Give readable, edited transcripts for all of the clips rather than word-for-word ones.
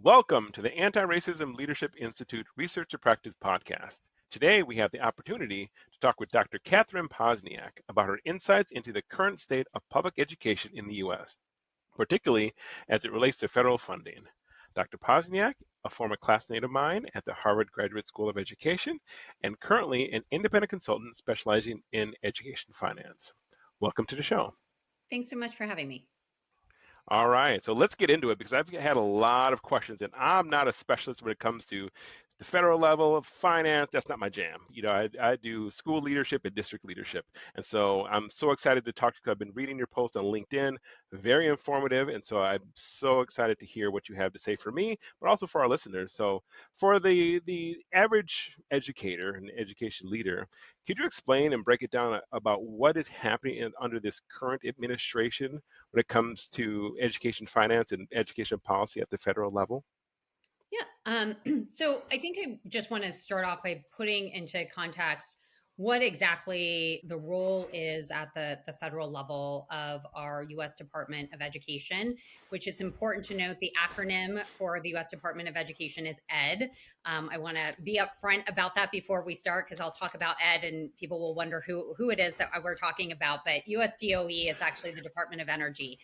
Welcome to the Anti-Racism Leadership Institute Research to Practice podcast. Today, we have the opportunity to talk with Dr. Catherine Pozniak about her insights into the current state of public education in the U.S., particularly as it relates to federal funding. Dr. Pozniak, a former classmate of mine at the Harvard Graduate School of Education, and currently an independent consultant specializing in education finance. Welcome to the show. Thanks so much for having me. All right, so let's get into it because I've had a lot of questions, and I'm not a specialist when it comes to the federal level of finance. That's not my jam. I do school leadership and district leadership, and so I'm so excited to talk to you. I've been reading your post on LinkedIn, very informative, and so I'm so excited to hear what you have to say for me, but also for our listeners. So, for the average educator and education leader, could you explain and break it down about what is happening under this current administration when it comes to education finance and education policy at the federal level? Yeah. So I think I just want to start off by putting into context what exactly the role is at the federal level of our U.S. Department of Education, which it's important to note the acronym for the U.S. Department of Education is ED. I want to be upfront about that before we start because I'll talk about ED and people will wonder who it is that we're talking about. But U.S. DOE is actually the Department of Energy.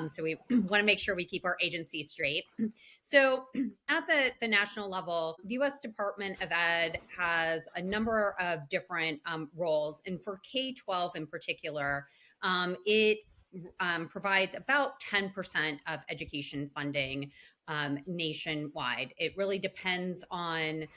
So we want to make sure we keep our agency straight. So at the national level, the U.S. Department of Ed has a number of different roles. And for K-12 in particular, it provides about 10% of education funding nationwide. It really depends on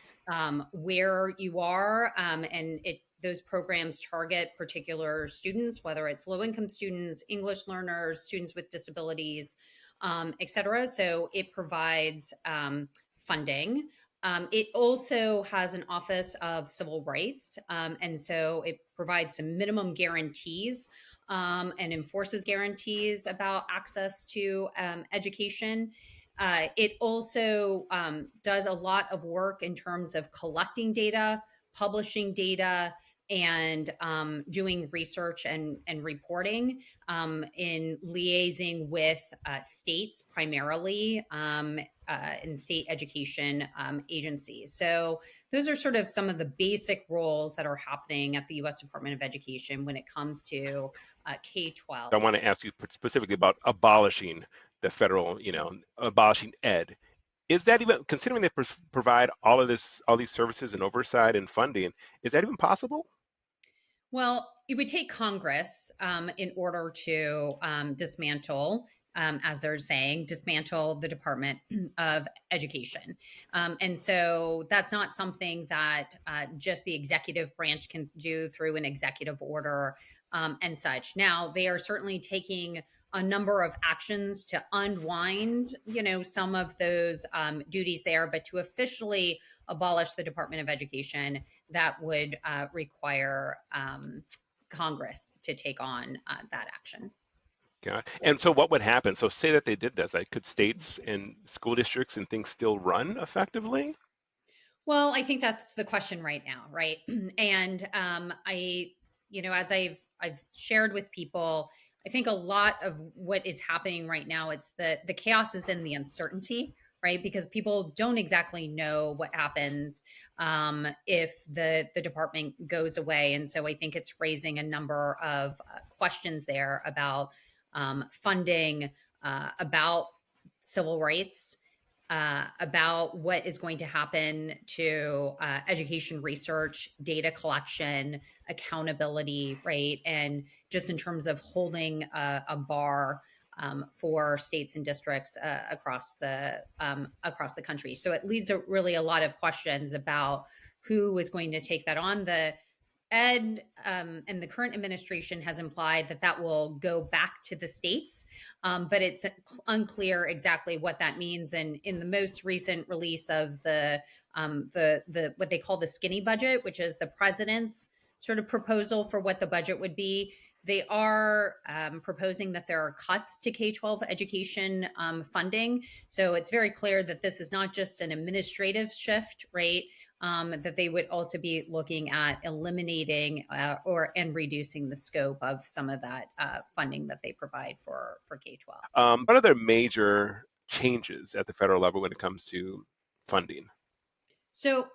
where you are, and those programs target particular students, whether it's low-income students, English learners, students with disabilities, et cetera. So it provides funding. It also has an Office of Civil Rights. And so it provides some minimum guarantees and enforces guarantees about access to education. It also does a lot of work in terms of collecting data, publishing data, and doing research and reporting in liaising with states primarily in state education agencies. So those are sort of some of the basic roles that are happening at the U.S. Department of Education when it comes to K-12. I want to ask you specifically about abolishing the federal, abolishing ed. Is that even, considering they provide all these services and oversight and funding, is that even possible? Well, it would take Congress in order to dismantle, as they're saying, dismantle the Department of Education. And so that's not something that just the executive branch can do through an executive order and such. Now, they are certainly taking a number of actions to unwind, some of those duties there, but to officially abolish the Department of Education, that would require Congress to take on that action. Yeah. And so what would happen? So say that they did this, like could states and school districts and things still run effectively? Well, I think that's the question right now, right? And as I've shared with people, I think a lot of what is happening right now, it's the chaos is in the uncertainty, right? Because people don't exactly know what happens if the department goes away, and so I think it's raising a number of questions there about funding, about civil rights, about what is going to happen to education research, data collection, accountability, right? And just in terms of holding a bar for states and districts across the country. So it leads really a lot of questions about who is going to take that on. The Ed and the current administration has implied that will go back to the states, but it's unclear exactly what that means. And in the most recent release of the what they call the skinny budget, which is the president's sort of proposal for what the budget would be, they are proposing that there are cuts to K-12 education funding. So it's very clear that this is not just an administrative shift, right? That they would also be looking at eliminating and reducing the scope of some of that funding that they provide for K-12. What other major changes at the federal level when it comes to funding? So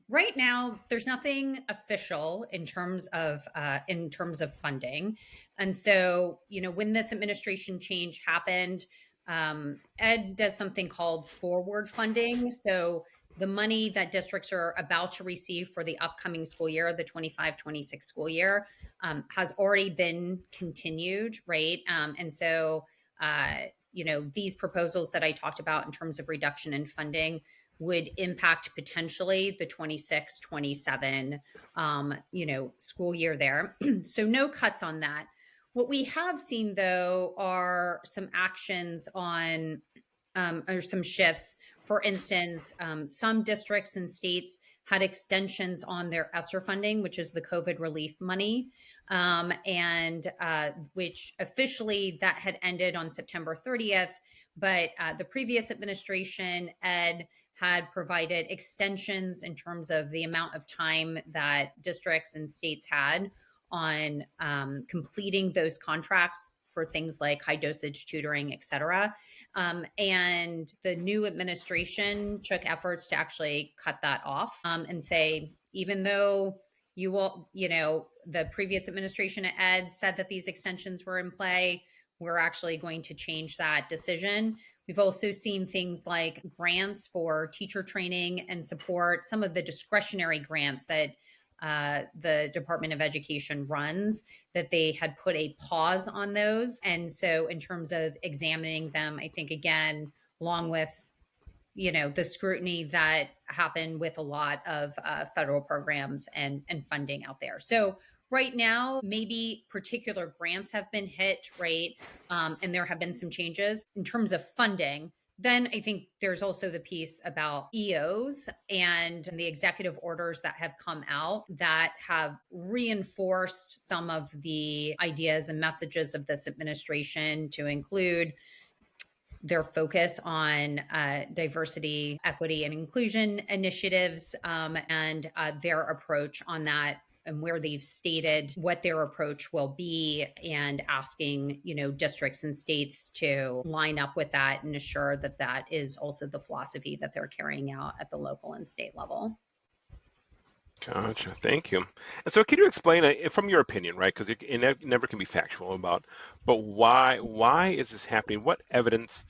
right now, there's nothing official in terms of funding, and so when this administration change happened, Ed does something called forward funding. So the money that districts are about to receive for the upcoming school year, the 25-26 school year, has already been continued, right? And so these proposals that I talked about in terms of reduction in funding would impact potentially the 26-27 school year there. So no cuts on that. What we have seen though are some actions on or some shifts. For instance, some districts and states had extensions on their ESSER funding, which is the COVID relief money, and which officially that had ended on September 30th. But the previous administration, Ed, had provided extensions in terms of the amount of time that districts and states had on completing those contracts for things like high dosage tutoring, et cetera. And the new administration took efforts to actually cut that off and say, even though the previous administration at Ed said that these extensions were in play, we're actually going to change that decision. We've also seen things like grants for teacher training and support, some of the discretionary grants that the Department of Education runs, that they had put a pause on those. And so in terms of examining them, I think, again, along with the scrutiny that happened with a lot of federal programs and funding out there. So right now, maybe particular grants have been hit, right? And there have been some changes in terms of funding. Then I think there's also the piece about EOs and the executive orders that have come out that have reinforced some of the ideas and messages of this administration, to include their focus on diversity, equity, and inclusion initiatives, and their approach on that, and where they've stated what their approach will be, and asking districts and states to line up with that and assure that that is also the philosophy that they're carrying out at the local and state level. Gotcha. Thank you. And so, can you explain from your opinion, right? Because it never can be factual about, but why is this happening? What evidence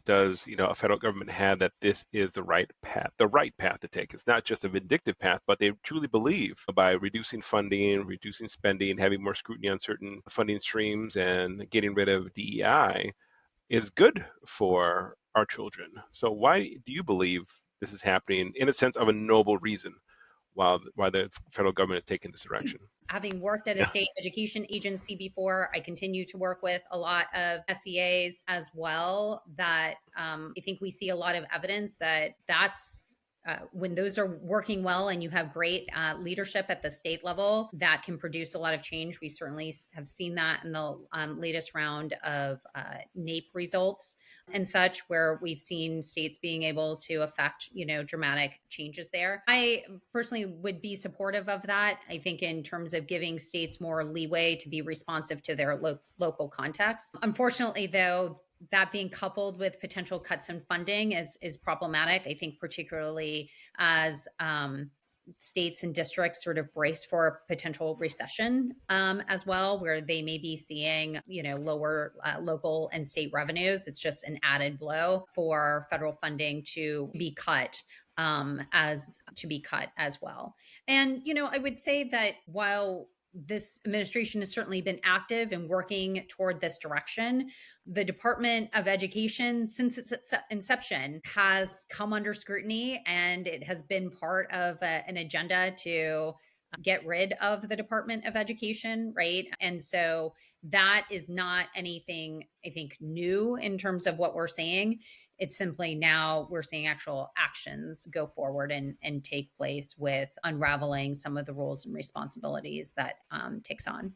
does a federal government have that this is the right path to take? It's not just a vindictive path, but they truly believe by reducing funding, reducing spending, having more scrutiny on certain funding streams, and getting rid of DEI is good for our children. So, why do you believe this is happening in a sense of a noble reason? While the federal government is taking this direction. Having worked at a state education agency before, I continue to work with a lot of SEAs as well, that I think we see a lot of evidence that that's when those are working well and you have great leadership at the state level, that can produce a lot of change. We certainly have seen that in the latest round of NAEP results and such, where we've seen states being able to affect, dramatic changes there. I personally would be supportive of that. I think in terms of giving states more leeway to be responsive to their local context. Unfortunately, though, that being coupled with potential cuts in funding is problematic. I think particularly as states and districts sort of brace for a potential recession as well, where they may be seeing, lower local and state revenues. It's just an added blow for federal funding to be cut as well. And, I would say that while this administration has certainly been active in working toward this direction, the Department of Education, since its inception, has come under scrutiny, and it has been part of an agenda to get rid of the Department of Education, right? And so that is not anything, I think, new in terms of what we're seeing. It's simply now we're seeing actual actions go forward and take place with unraveling some of the roles and responsibilities that takes on.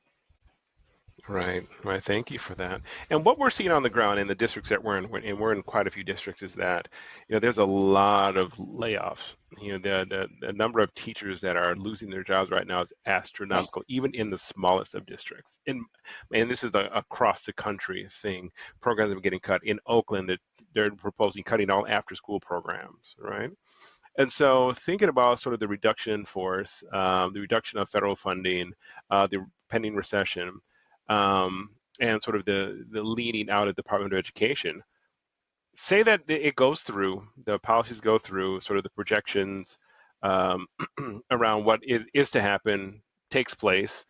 Right, right. Thank you for that. And what we're seeing on the ground in the districts that and we're in quite a few districts, is that, there's a lot of layoffs. The number of teachers that are losing their jobs right now is astronomical, even in the smallest of districts. And this is across the country thing. Programs are getting cut. In Oakland, they're proposing cutting all after-school programs, right? And so thinking about sort of the reduction in force, the reduction of federal funding, the pending recession, and sort of the leaning out of the Department of Education, say that it goes through, the policies go through, sort of the projections um, around what is to happen takes place.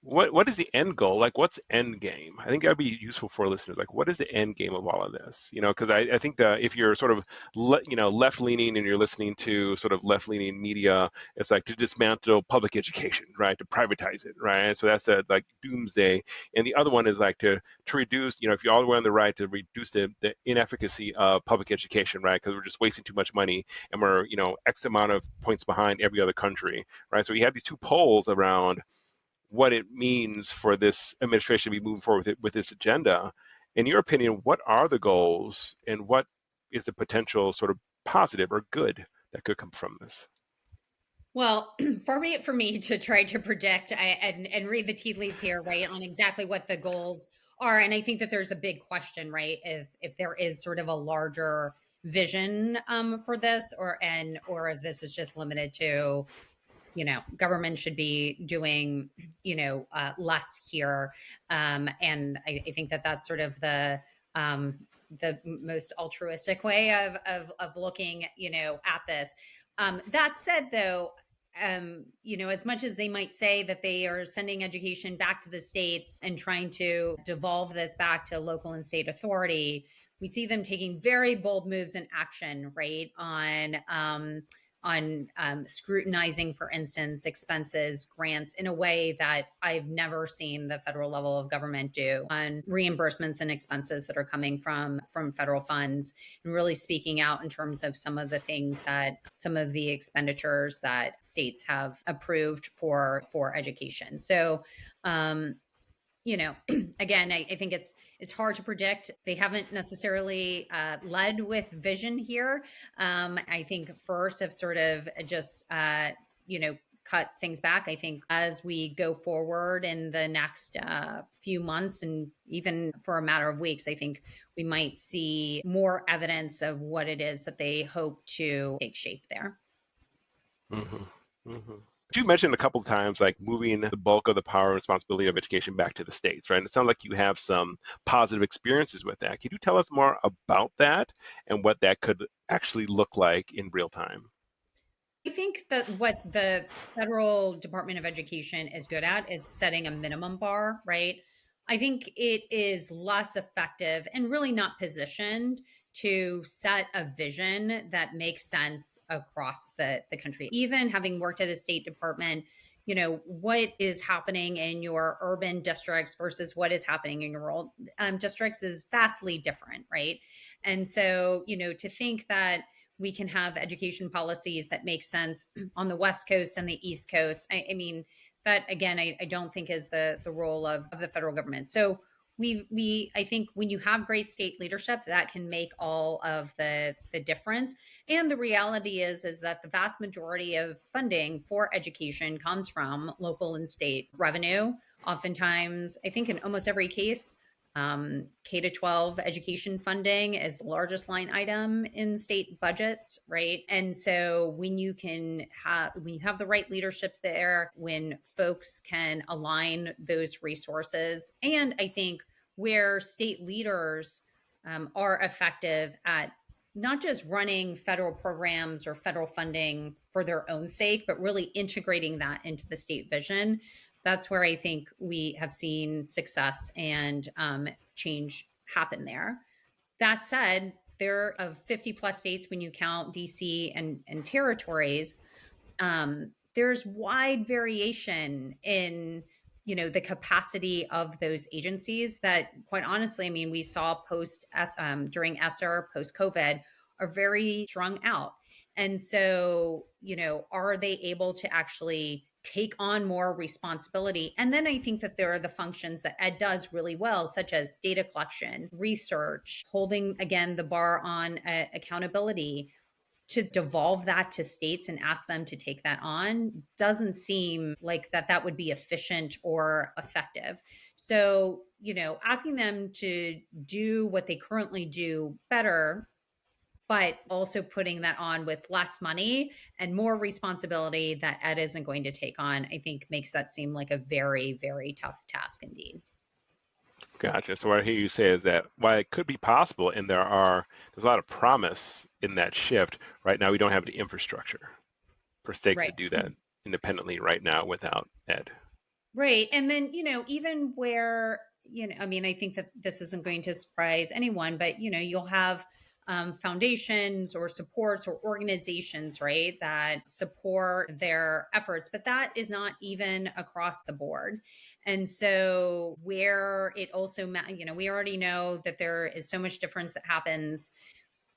What is the end goal? Like, what's end game? I think that'd be useful for listeners. Like, what is the end game of all of this? Because I think that if you're sort of left leaning and you're listening to sort of left leaning media, it's like to dismantle public education, right? To privatize it, right? And so that's the like doomsday. And the other one is like to reduce, if you're all the way on the right, to reduce the inefficacy of public education, right? Because we're just wasting too much money and we're X amount of points behind every other country, right? So you have these two poles around what it means for this administration to be moving forward with this agenda. In your opinion, what are the goals and what is the potential sort of positive or good that could come from this? Well, far be it for me to try to predict and read the tea leaves here, right, on exactly what the goals are. And I think that there's a big question, right, if there is sort of a larger vision for this, or if this is just limited to, government should be doing, less here. And I think that that's sort of the most altruistic way of looking, at this. That said, though, as much as they might say that they are sending education back to the states and trying to devolve this back to local and state authority, we see them taking very bold moves in action, right, on scrutinizing, for instance, expenses, grants in a way that I've never seen the federal level of government do on reimbursements and expenses that are coming from federal funds, and really speaking out in terms of some of the things that some of the expenditures that states have approved for education. So again, I think it's hard to predict. They haven't necessarily led with vision here. I think first have sort of just cut things back. I think as we go forward in the next few months, and even for a matter of weeks, I think we might see more evidence of what it is that they hope to take shape there. Mm-hmm. Mm-hmm. You mentioned a couple of times like moving the bulk of the power and responsibility of education back to the states, right? And it sounds like you have some positive experiences with that. Can you tell us more about that and what that could actually look like in real time? I think that what the federal Department of Education is good at is setting a minimum bar, right? I think it is less effective and really not positioned to set a vision that makes sense across the country. Even having worked at a state department, what is happening in your urban districts versus what is happening in your rural districts is vastly different, right? And so, to think that we can have education policies that make sense on the West Coast and the East Coast. I mean, that again, I don't think is the role of the federal government. So I think when you have great state leadership, that can make all of the difference. And the reality is that the vast majority of funding for education comes from local and state revenue. Oftentimes, I think in almost every case, K to 12 education funding is the largest line item in state budgets, right? And so when you have the right leaderships there, when folks can align those resources, and I think where state leaders are effective at not just running federal programs or federal funding for their own sake, but really integrating that into the state vision, that's where I think we have seen success and change happen there. That said, there of 50 plus states, when you count DC and territories, there's wide variation in the capacity of those agencies that, quite honestly, I mean, we saw during ESSER, post COVID, are very strung out. And so, are they able to actually take on more responsibility. And then I think that there are the functions that ed does really well, such as data collection, research, holding again the bar on accountability. To devolve that to states and ask them to take that on doesn't seem like that would be efficient or effective. So, asking them to do what they currently do better, but also putting that on with less money and more responsibility that ed isn't going to take on, I think makes that seem like a very, very tough task indeed. Gotcha. So what I hear you say is that while it could be possible, and there's a lot of promise in that shift, right now we don't have the infrastructure for states to Right. do that independently right now without ed. Right. And then, even where, I mean, I think that this isn't going to surprise anyone, but, you'll have foundations or supports or organizations, right, that support their efforts, but that is not even across the board. And so, where it also, we already know that there is so much difference that happens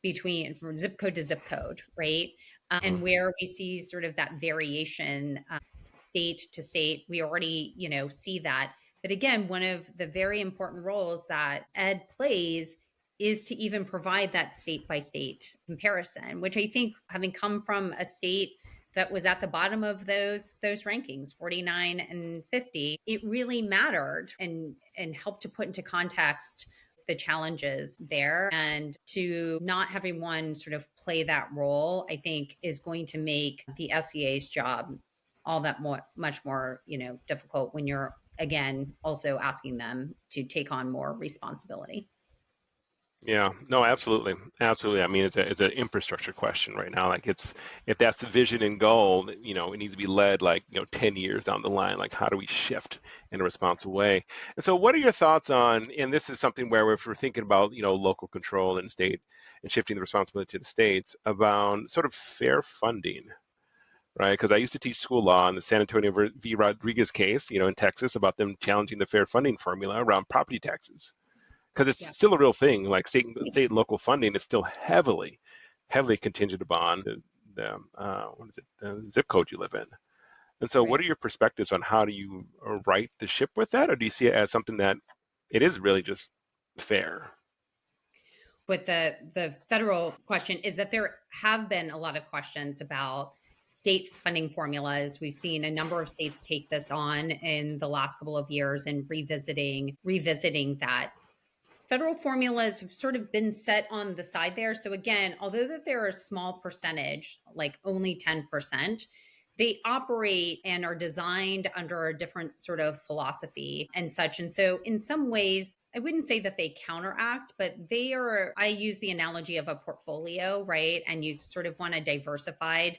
between from zip code to zip code, right? And Mhm. where we see sort of that variation state to state, we already, see that. But again, one of the very important roles that ed plays is to even provide that state by state comparison, which I think having come from a state that was at the bottom of those rankings 49 and 50, it really mattered and helped to put into context the challenges there, and to not having one sort of play that role, I think is going to make the SEA's job all that much more, difficult when you're again also asking them to take on more responsibility. Yeah, no, absolutely, absolutely. I mean, it's an infrastructure question right now. Like, it's if that's the vision and goal, it needs to be led like 10 years down the line. Like, how do we shift in a responsible way? And so, what are your thoughts on? And this is something where if we're thinking about local control and state and shifting the responsibility to the states about sort of fair funding, right? Because I used to teach school law in the San Antonio v. Rodriguez case, in Texas, about them challenging the fair funding formula around property taxes because Yeah. it's still a real thing. Like state and local funding is still heavily contingent upon what is it, the zip code you live in. And so, what Right. are your perspectives on how do you right the ship with that, or do you see it as something that it is really just fair? But the federal question is that there have been a lot of questions about state funding formulas. We've seen a number of states take this on in the last couple of years and revisiting that. Federal formulas have sort of been set on the side there. So again, although that they're a small percentage, like only 10%, they operate and are designed under a different sort of philosophy and such. And so in some ways, I wouldn't say that they counteract, but I use the analogy of a portfolio, right? And you sort of want a diversified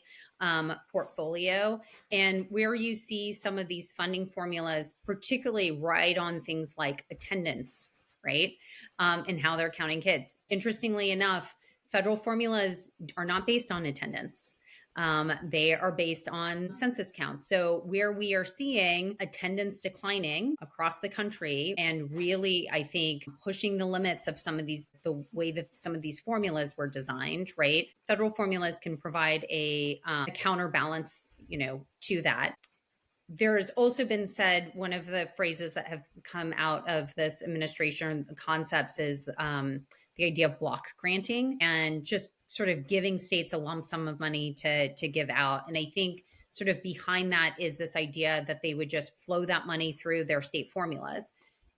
portfolio. And where you see some of these funding formulas, particularly right on things like attendance, right? And how they're counting kids. Interestingly enough, federal formulas are not based on attendance. They are based on census counts. So, where we are seeing attendance declining across the country, and really, I think, pushing the limits of the way that some of these formulas were designed, right? Federal formulas can provide a counterbalance, to that. There's also been said, one of the phrases that have come out of this administration concepts is the idea of block granting and just sort of giving states a lump sum of money to give out. And I think sort of behind that is this idea that they would just flow that money through their state formulas.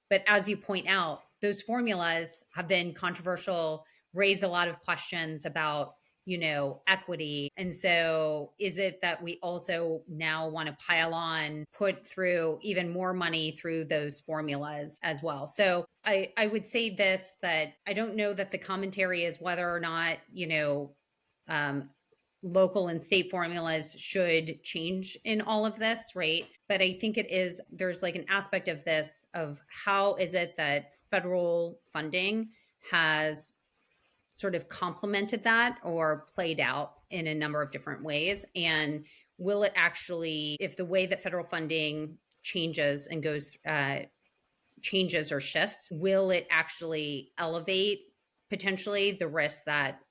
But as you point out, those formulas have been controversial, raised a lot of questions about, equity. And so is it that we also now want to pile on, put through even more money through those formulas as well? So I would say this, that I don't know that the commentary is whether or not, um, local and state formulas should change in all of this, right? But I think there's like an aspect of this of how is it that federal funding has sort of complemented that or played out in a number of different ways. And will it actually, if the way that federal funding changes and changes or shifts, will it actually elevate potentially the risk that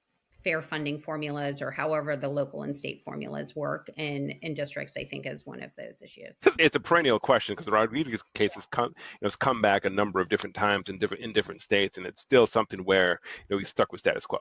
fair funding formulas or however the local and state formulas work in districts, I think is one of those issues. It's a perennial question because the Rodriguez case has it's come back a number of different times in different states, and it's still something where we stuck with status quo,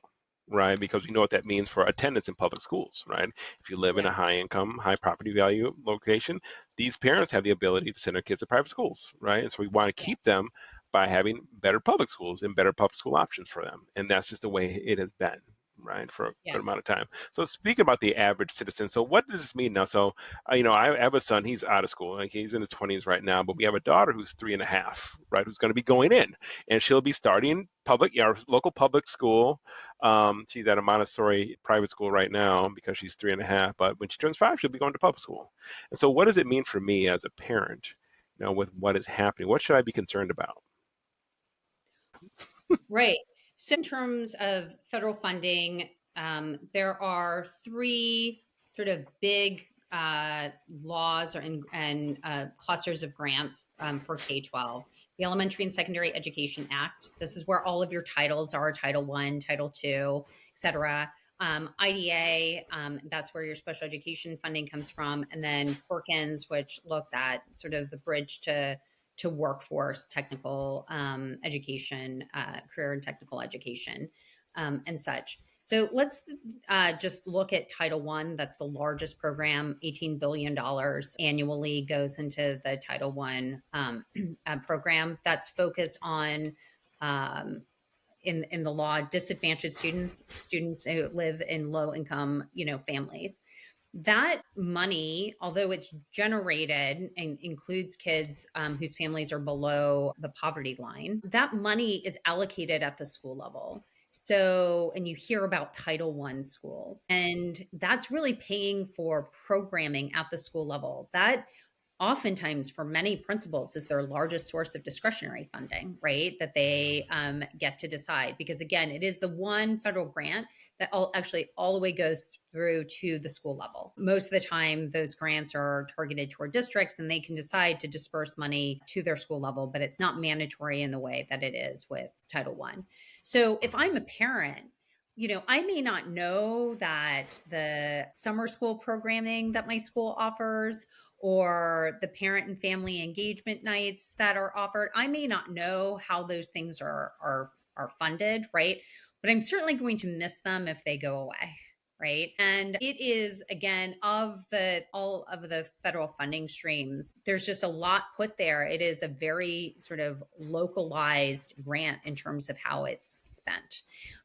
right? Because we know what that means for attendance in public schools, right? If you live in Yeah. a high income, high property value location, these parents have the ability to send their kids to private schools, right? And so we want to Yeah. keep them by having better public schools and better public school options for them, and that's just the way it has been, right, for a Yeah. good amount of time. So speaking about the average citizen, so what does this mean now? So I have a son, he's out of school, like he's in his 20s right now, but we have a daughter who's 3.5, right, who's going to be going in, and she'll be starting our local public school. She's at a Montessori private school right now because she's 3.5, but when she turns 5, she'll be going to public school. And so what does it mean for me as a parent, with what is happening? What should I be concerned about? Right. So, in terms of federal funding, there are three sort of big laws and clusters of grants for K 12. The Elementary and Secondary Education Act. This is where all of your titles are: Title I, Title II, et cetera. IDA, that's where your special education funding comes from. And then Perkins, which looks at sort of the bridge to workforce, technical education, career and technical education, and such. So let's just look at Title One. That's the largest program. $18 billion annually goes into the Title One program. That's focused on in the law disadvantaged students who live in low income families. That money, although it's generated and includes kids whose families are below the poverty line, that money is allocated at the school level. So, and you hear about Title One schools, and that's really paying for programming at the school level. That oftentimes for many principals is their largest source of discretionary funding, right? That they get to decide, because again, it is the one federal grant that actually all the way goes through to the school level. Most of the time, those grants are targeted toward districts and they can decide to disperse money to their school level, but it's not mandatory in the way that it is with Title One. So if I'm a parent, I may not know that the summer school programming that my school offers or the parent and family engagement nights that are offered, I may not know how those things are funded, right? But I'm certainly going to miss them if they go away. Right. And it is, again, of all of the federal funding streams, there's just a lot put there. It is a very sort of localized grant in terms of how it's spent.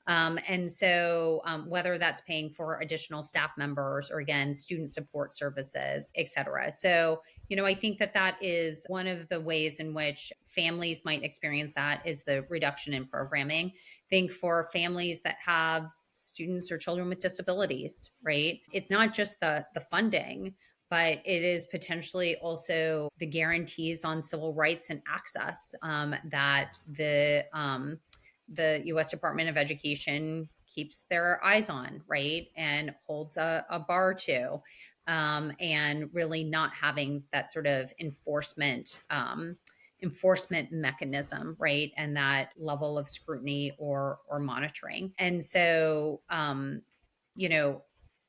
And so whether that's paying for additional staff members or again, student support services, et cetera. So, I think that is one of the ways in which families might experience that is the reduction in programming. I think for families that have students or children with disabilities, right? It's not just the funding, but it is potentially also the guarantees on civil rights and access that the U.S. Department of Education keeps their eyes on, right? And holds a bar to, and really not having that sort of enforcement mechanism, right? And that level of scrutiny or monitoring. And so,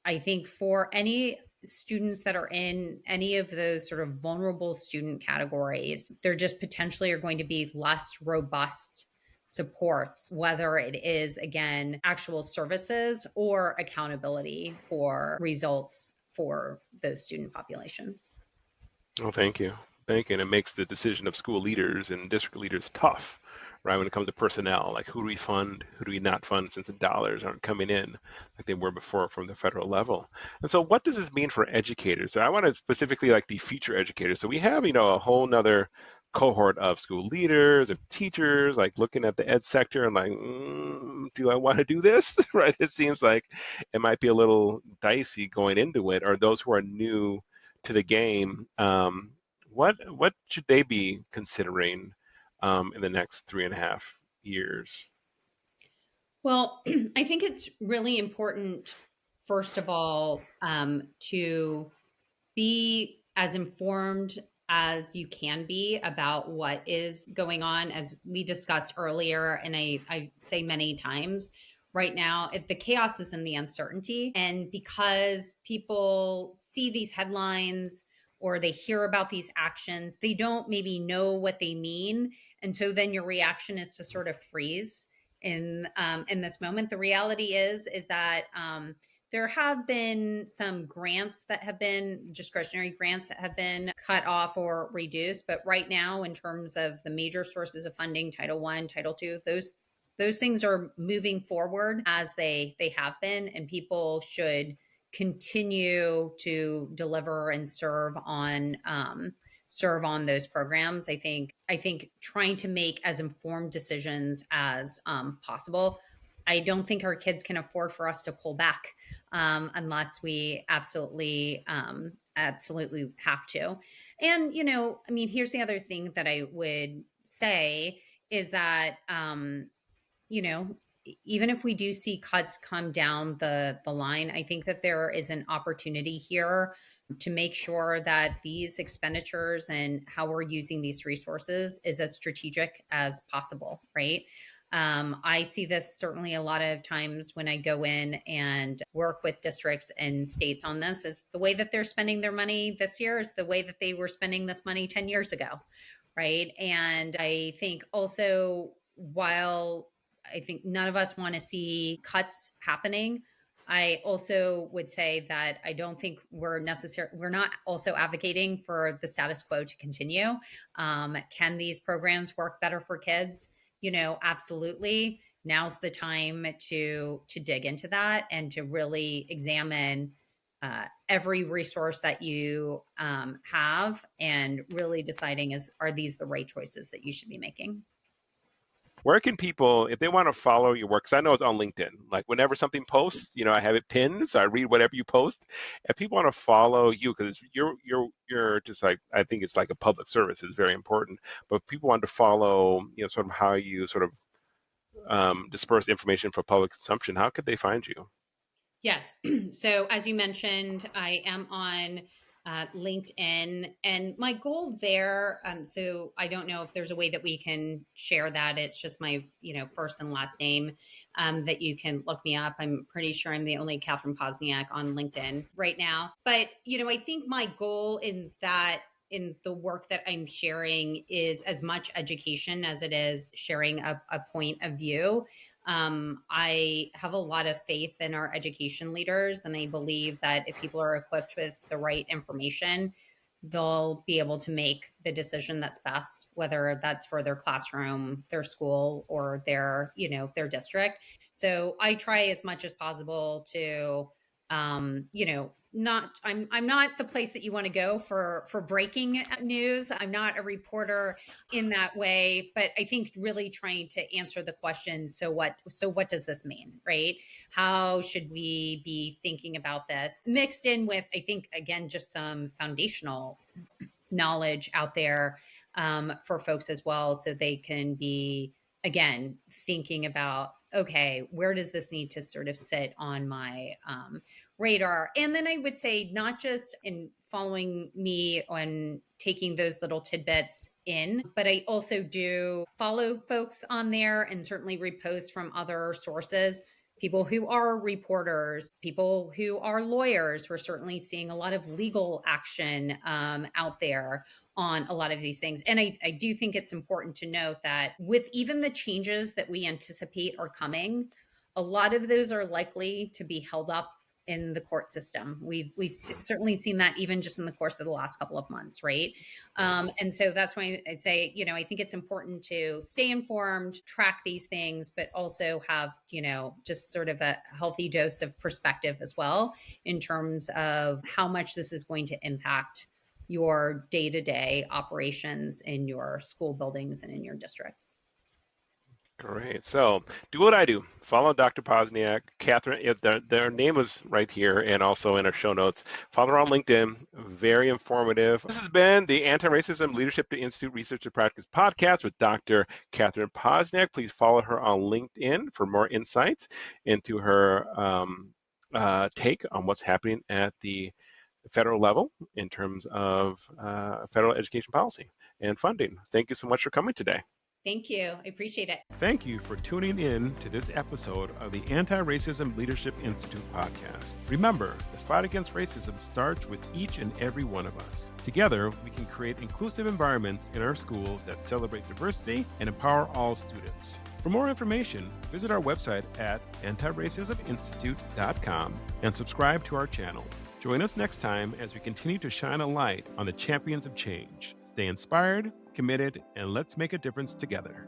I think for any students that are in any of those sort of vulnerable student categories, there just potentially are going to be less robust supports, whether it is, again, actual services or accountability for results for those student populations. Oh, thank you. Thank you. And it makes the decision of school leaders and district leaders tough, right? When it comes to personnel, like who do we fund, who do we not fund since the dollars aren't coming in like they were before from the federal level. And so what does this mean for educators? So I want to specifically like the future educators. So we have, a whole nother cohort of school leaders, of teachers, like looking at the ed sector and like, do I want to do this? Right? It seems like it might be a little dicey going into it, or those who are new to the game. What should they be considering in the next 3.5 years? Well, I think it's really important, first of all, to be as informed as you can be about what is going on. As we discussed earlier, and I say many times, right now. The chaos is in the uncertainty. And because people see these headlines or they hear about these actions, they don't maybe know what they mean. And so then your reaction is to sort of freeze in this moment. The reality is that there have been some grants that have been discretionary grants that have been cut off or reduced. But right now, in terms of the major sources of funding, Title I, Title II, those things are moving forward as they have been, and people should continue to deliver and serve on those programs. I think trying to make as informed decisions as possible. I don't think our kids can afford for us to pull back unless we absolutely have to. And I mean, here's the other thing that I would say is that you know, even if we do see cuts come down the line, I think that there is an opportunity here to make sure that these expenditures and how we're using these resources is as strategic as possible, right? I see this certainly a lot of times when I go in and work with districts and states on this, is the way that they're spending their money this year is the way that they were spending this money 10 years ago, right? And I think also, while I think none of us want to see cuts happening, I also would say that I don't think we're not also advocating for the status quo to continue. Can these programs work better for kids? Absolutely. Now's the time to dig into that and to really examine every resource that you have, and really deciding, are these the right choices that you should be making? Where can people, if they want to follow your work, because I know it's on LinkedIn, like whenever something posts, I have it pinned, so I read whatever you post. If people want to follow you, because you're just like, I think it's like a public service is very important. But if people want to follow, sort of how you sort of disperse information for public consumption, how could they find you? Yes. So, as you mentioned, I am on LinkedIn, and my goal there. So, I don't know if there's a way that we can share that. It's just my, first and last name that you can look me up. I'm pretty sure I'm the only Catherine Pozniak on LinkedIn right now. But I think my goal in the work that I'm sharing is as much education as it is sharing a point of view. I have a lot of faith in our education leaders, and I believe that if people are equipped with the right information, they'll be able to make the decision that's best, whether that's for their classroom, their school, or their district. So I try as much as possible to, not I'm not the place that you want to go for breaking news. I'm not a reporter in that way, but I think really trying to answer the question, so what does this mean, right? How should we be thinking about this, mixed in with, I think, again, just some foundational knowledge out there for folks as well, so they can be, again, thinking about, okay, where does this need to sort of sit on my radar? And then I would say, not just in following me on taking those little tidbits in, but I also do follow folks on there and certainly repost from other sources. People who are reporters, people who are lawyers. We're certainly seeing a lot of legal action out there on a lot of these things. And I do think it's important to note that with even the changes that we anticipate are coming, a lot of those are likely to be held up in the court system. We've certainly seen that even just in the course of the last couple of months, right? And so that's why I'd say, I think it's important to stay informed, track these things, but also have, just sort of a healthy dose of perspective as well, in terms of how much this is going to impact your day-to-day operations in your school buildings and in your districts. Great. So do what I do. Follow Dr. Pozniak. Catherine, their name is right here and also in our show notes. Follow her on LinkedIn. Very informative. This has been the Anti-Racism Leadership to Institute Research and Practice podcast with Dr. Catherine Pozniak. Please follow her on LinkedIn for more insights into her take on what's happening at the federal level in terms of federal education policy and funding. Thank you so much for coming today. Thank you. I appreciate it. Thank you for tuning in to this episode of the Anti-Racism Leadership Institute podcast. Remember, the fight against racism starts with each and every one of us. Together, we can create inclusive environments in our schools that celebrate diversity and empower all students. For more information, visit our website at antiracisminstitute.com and subscribe to our channel. Join us next time as we continue to shine a light on the champions of change. Stay inspired, committed, and let's make a difference together.